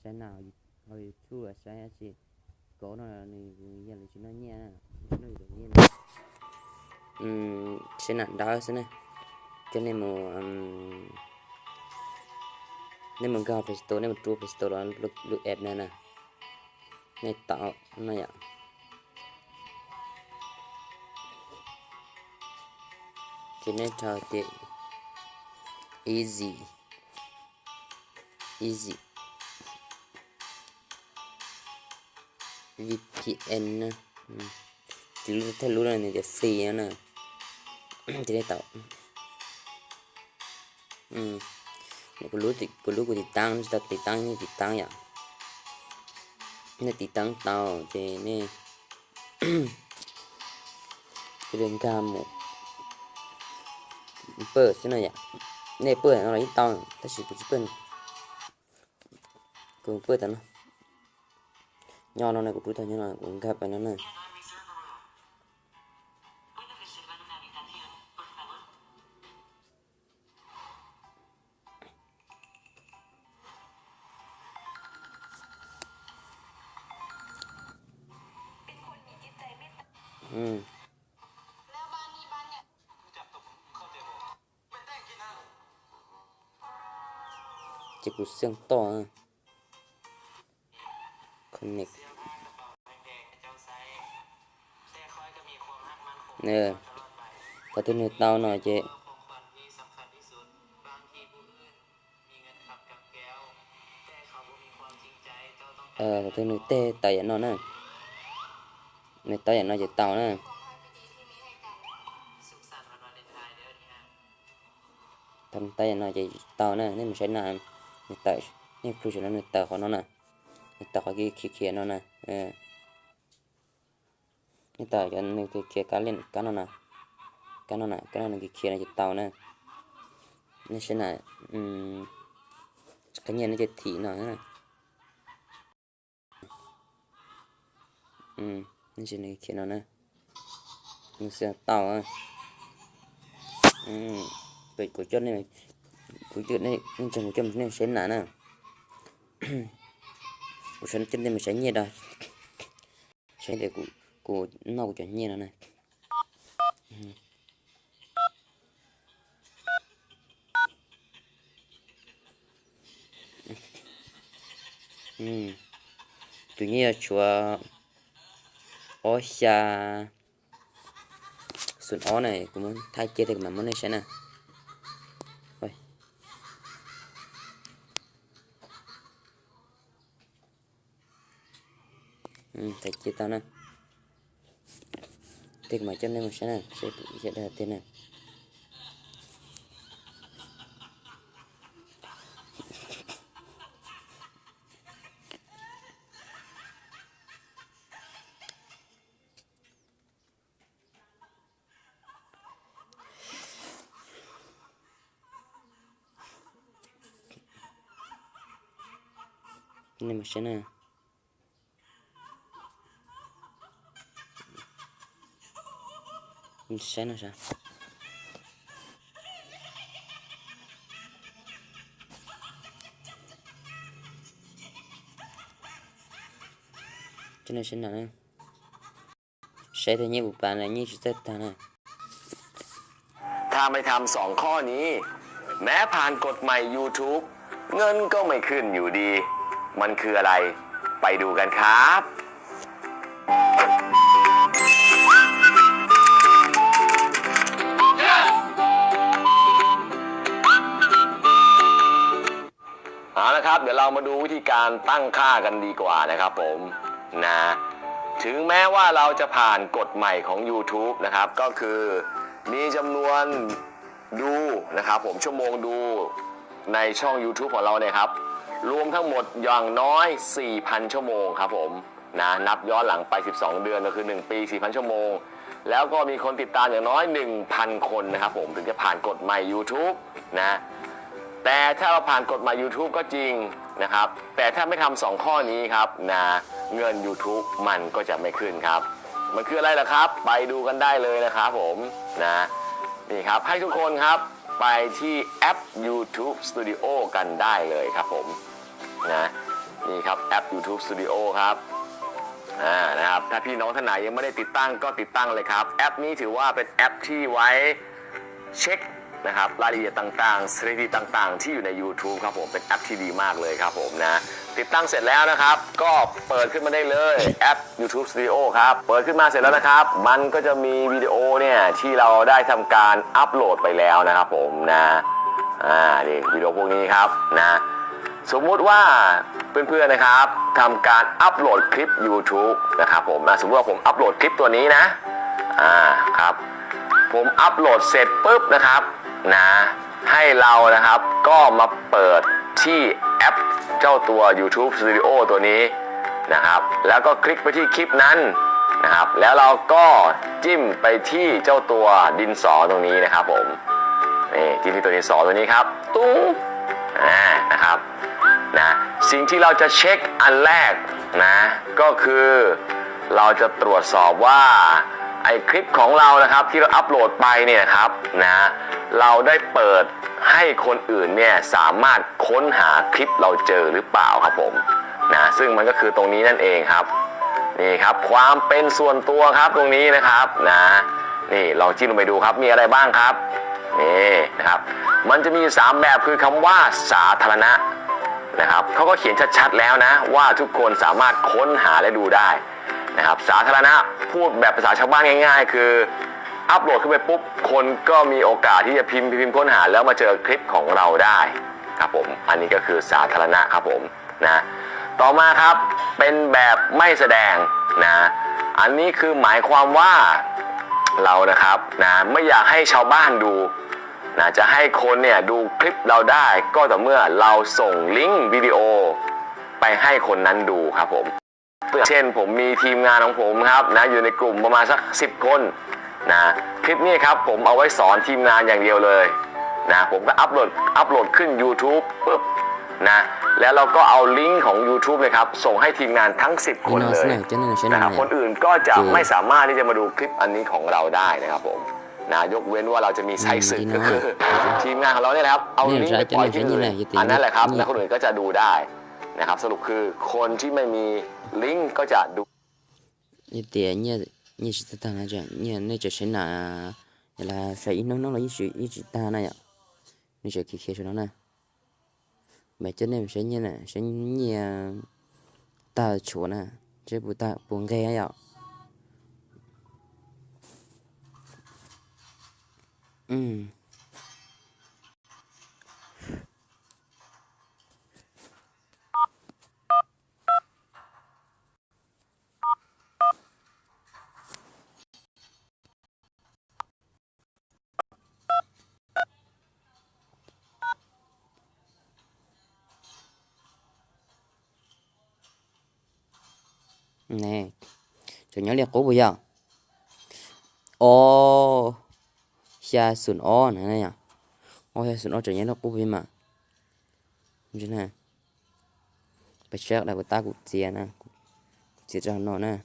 sẽ nào hồi chua sẽ chỉ có nó là giờ là chỉ nó nhẹ nó được nhẹ sẽ nặng đó sẽ này cho nên mà nên mình gặp pistol nên mình trụ pistol là lúc ép này nè này tạo này ạ cho nên thao tiện easy VPN nè thì lúc thấy lúc này thì free nè thì để tạo cái lúc của thì tăng như thì tăng vậy nên thì tăng tàu thì nè cái đường cam một bơ thế này vậy nè bơ nó lấy tàu ta chỉ có bơ cùng bơ tao nó nho nó này của tôi thôi nho này cũng gặp phải nó này chỉ có xương to connect nè có thể nuôi tao nói chứ có thể nuôi tê tay nó nè nuôi tay nó chỉ tao nè thằng tay nó chỉ tao nè nên mình sẽ làm nuôi tay nên cứ cho nó nuôi tay của nó nè nuôi tay cái kia nó nè nuôi tay cho nó cái kia cá lên cá nó nè cái này cái kia này chỉ tao nè nó sẽ là cái nhân nó chỉ thị nó nè nó sẽ này kia nó nè nó sẽ tao vậy của chân này của chân này nên chân của chân nên sẽ là nè của chân này mình sẽ nhẹ đây sẽ để của nó của chân nhẹ nó này tự nhiên chùa ó xa xuân ó này cũng thay chia thì mà món này sẽ nè rồi thay chia tao nè thì mà cho nên mình sẽ nè sẽ đặt tên này nên mình sẽ nè mình sẽ nè sao cho nên sẽ nè sẽ thấy như bộ bạn này như sẽ ta nè ถ้าไม่ทำ2 ข้อนี้แม้ผ่านกฎใหม่ YouTube เงินก็ไม่ขึ้นอยู่ดี มันคืออะไรไปดูกันครับเอาละครับเดี๋ยวเรามาดูวิธีการตั้งค่ากันดีกว่านะครับผมนะถึงแม้ว่าเราจะผ่านกฎใหม่ของ YouTube นะครับก็คือมีจำนวนดูนะครับผมชั่วโมงดูในช่อง YouTube ของเราเนี่ยครับรวมทั้งหมดอย่างน้อย 4,000 ชั่วโมงครับผมนะนับย้อนหลังไป12 เดือนก็คือ1 ปี 4,000 ชั่วโมงแล้วก็มีคนติดตามอย่างน้อย 1,000 คนนะครับผมถึงจะผ่านกฎใหม่ YouTube นะแต่ถ้าเราผ่านกฎหมาย YouTube ก็จริงนะครับแต่ถ้าไม่ทำ2 ข้อนี้ครับนะเงิน YouTube มันก็จะไม่ขึ้นครับมันคืออะไรล่ะครับไปดูกันได้เลยนะครับผมนะนี่ครับให้ทุกคนครับไปที่แอป YouTube Studio กันได้เลยครับผมนะ นี่ครับแอป YouTube Studio ครับนะครับถ้าพี่น้องท่านไหนยังไม่ได้ติดตั้งก็ติดตั้งเลยครับแอปนี้ถือว่าเป็นแอปที่ไว้เช็คนะครับรายละเอียดต่างๆสถิติต่างๆ ที่อยู่ใน YouTube ครับผมเป็นแอปที่ดีมากเลยครับผมนะติดตั้งเสร็จแล้วนะครับก็เปิดขึ้นมาได้เลยแอป YouTube Studio ครับเปิดขึ้นมาเสร็จแล้วนะครับมันก็จะมีวิดีโอเนี่ยที่เราได้ทำการอัปโหลดไปแล้วนะครับผมนะนี่วิดีโอพวกนี้ครับนะสมมุติว่าเพื่อนๆนะครับทำการอัปโหลดคลิป YouTube นะครับผมสมมติว่าผมอัปโหลดคลิปตัวนี้นะครับผมอัปโหลดเสร็จปุ๊บนะครับนะให้เรานะครับก็มาเปิดที่แอปเจ้าตัว YouTube Studio ตัวนี้นะครับแล้วก็คลิกไปที่คลิปนั้นนะครับแล้วเราก็จิ้มไปที่เจ้าตัวดินสอตรงนี้นะครับผมนี่จิ้มที่ตัวดินสอตัวนี้ครับตุ้งนะครับนะสิ่งที่เราจะเช็คอันแรกนะก็คือเราจะตรวจสอบว่าไอคลิปของเรานะครับที่เราอัปโหลดไปเนี่ยครับนะเราได้เปิดให้คนอื่นเนี่ยสามารถค้นหาคลิปเราเจอหรือเปล่าครับผมนะซึ่งมันก็คือตรงนี้นั่นเองครับนี่ครับความเป็นส่วนตัวครับตรงนี้นะครับนะนี่ลองจิ้มลงไปดูครับมีอะไรบ้างครับนี่นะครับมันจะมี3แบบคือคำว่าสาธารณะนะครับเขาก็เขียนชัดๆแล้วนะว่าทุกคนสามารถค้นหาและดูได้นะครับสาธารณะพูดแบบภาษาชาวบ้านง่ายๆคืออัปโหลดขึ้นไปปุ๊บคนก็มีโอกาสที่จะพิมพ์ค้นหาแล้วมาเจอคลิปของเราได้ครับผมอันนี้ก็คือสาธารณะครับผมนะต่อมาครับเป็นแบบไม่แสดงนะอันนี้คือหมายความว่าเรานะครับนะไม่อยากให้ชาวบ้านดูนะจะให้คนเนี่ยดูคลิปเราได้ก็ต่อเมื่อเราส่งลิงก์วิดีโอไปให้คนนั้นดูครับผมเช่นผมมีทีมงานของผมครับนะอยู่ในกลุ่มประมาณสัก10 คนนะคลิปนี้ครับผมเอาไว้สอนทีมงานอย่างเดียวเลยนะผมก็อัปโหลดขึ้น YouTube ปุ๊บนะแล้วเราก็เอาลิงก์ของ YouTube เลยครับส่งให้ทีมงานทั้ง10 คนเลยนะครับคนอื่นก็จะไม่สามารถที่จะมาดูคลิปอันนี้ของเราได้นะครับผมนะยกเว้นว่าเราจะมีไซส์สึกก็คือทีมงานของเราเนี่ยนะครับเอาลิงก์ไปปล่อยที่อื่นอันนั้นแหละครับแล้วคนอื่นก็จะดูได้นะครับสรุปคือคนที่ไม่มีลิงก์ก็จะดู你是在哪着？你这是哪？你来说弄了一直打那样，你这开始了呢？没真的是你呢，是你打球呢，这不应该呀。嗯。Nè, cho nhớ liệt cố bây giờ. Ô, xa sườn ô này nè. Ô, xa sườn ô cho nhớ nó cố bây mà. Như thế này. Phải chắc là của ta cũng chia nè. Chia cho nó nè.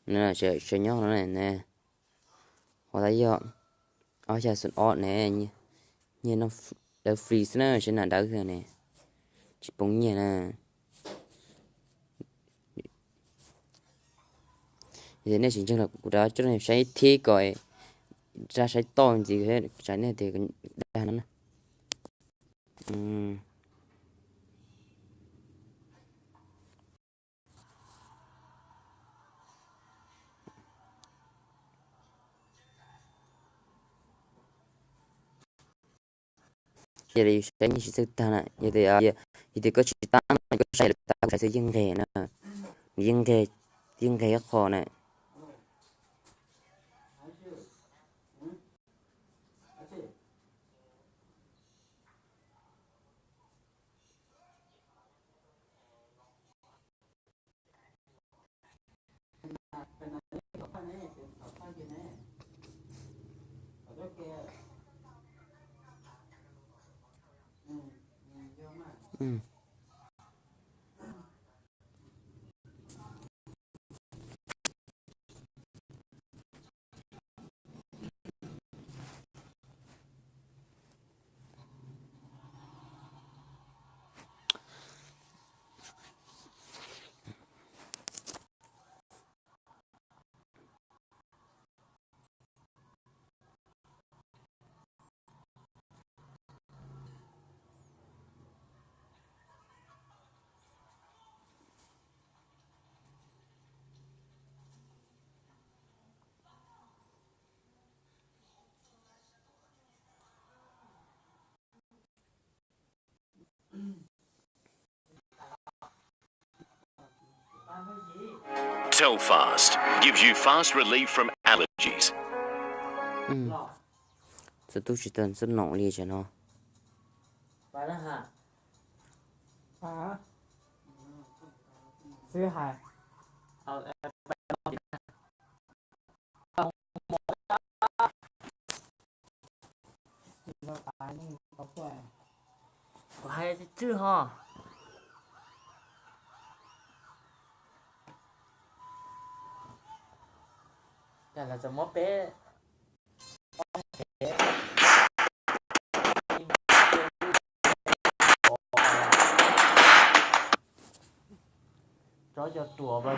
Nó nè chơi nhau nó này nè họ thấy chưa ở chơi sườn ọt nè như nó đỡ freeze nó sẽ là đỡ rồi nè chỉ bóng nhẹ nè thì này chính là của đó cho nên sẽ thi coi ra sẽ to gì thế trái này thì đa nó vậy thì sẽ như sự ta này vậy thì có chỉ ta có sẽ ta sẽ dân nghề nè dân nghề khó này Telfast gives you fast relief from allergies. Sẽ tu chỉ tận rất nóng liệt cho nó. Phải đó hả? Hả? Sư hả? Có hay chứ hả? Chả làจะมดเป๊ะcho tủa vào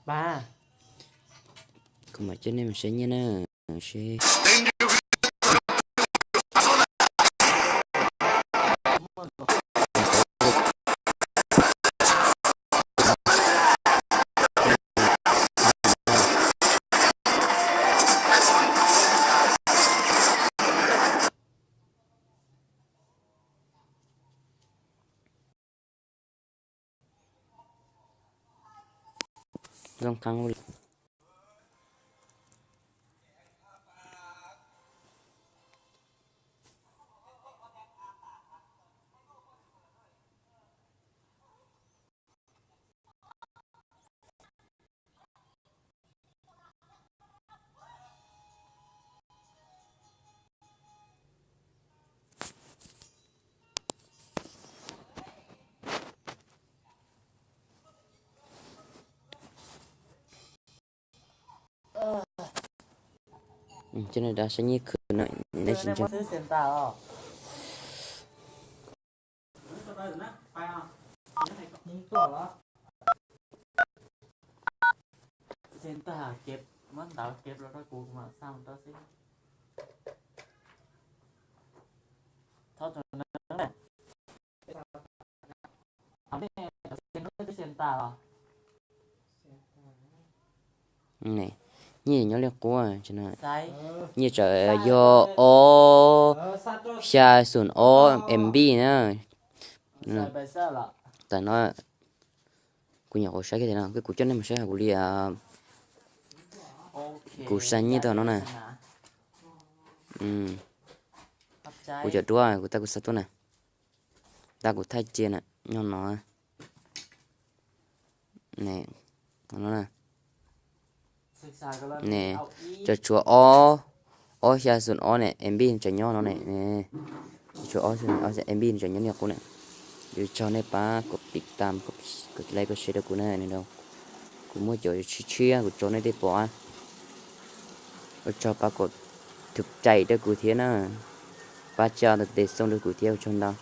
ba Không mà cho nên mình sẽ như nào sẽ long thăng đi. Cho nên đã sẽ như cửa này đây chínhซื้อเซนต้าอ่ะมึงตัวเหรอ นตาเก็บมันดาวเก็บแล้วก็กูมาสร้างตัวสิเท่าจนนั้นแหละเอาไม่เซนไม่ได้เซนตาหรอ này như nhớ liệt quá cho nên ใช่ như trời yo o xa sùn o mb nữa ใส่ไปเสื้อหรอ tại nóกูอยากเอาใช้cái gì nào cái củ chân này màใช้กูđi โอเค กูสั่นnhư tao nó nè ขอบใจ กูจะตัวกูtaกูsátตัวnày taกูthay chia nè nhon nó này nó nè ศึกษากันแล้ว nè เอาอีก cho chúa o xa sùn o này mb cho nhon nó này nè chúa o sùn o sẽ mb cho nhon nhọc cô này dù cho này ba cột tiết tam cột like cột share của này đâu cũng mua chỗ chia của chỗ này để bỏ cho ba cột thực chạy để của thế nào ba cho được để xong được của theo trong đó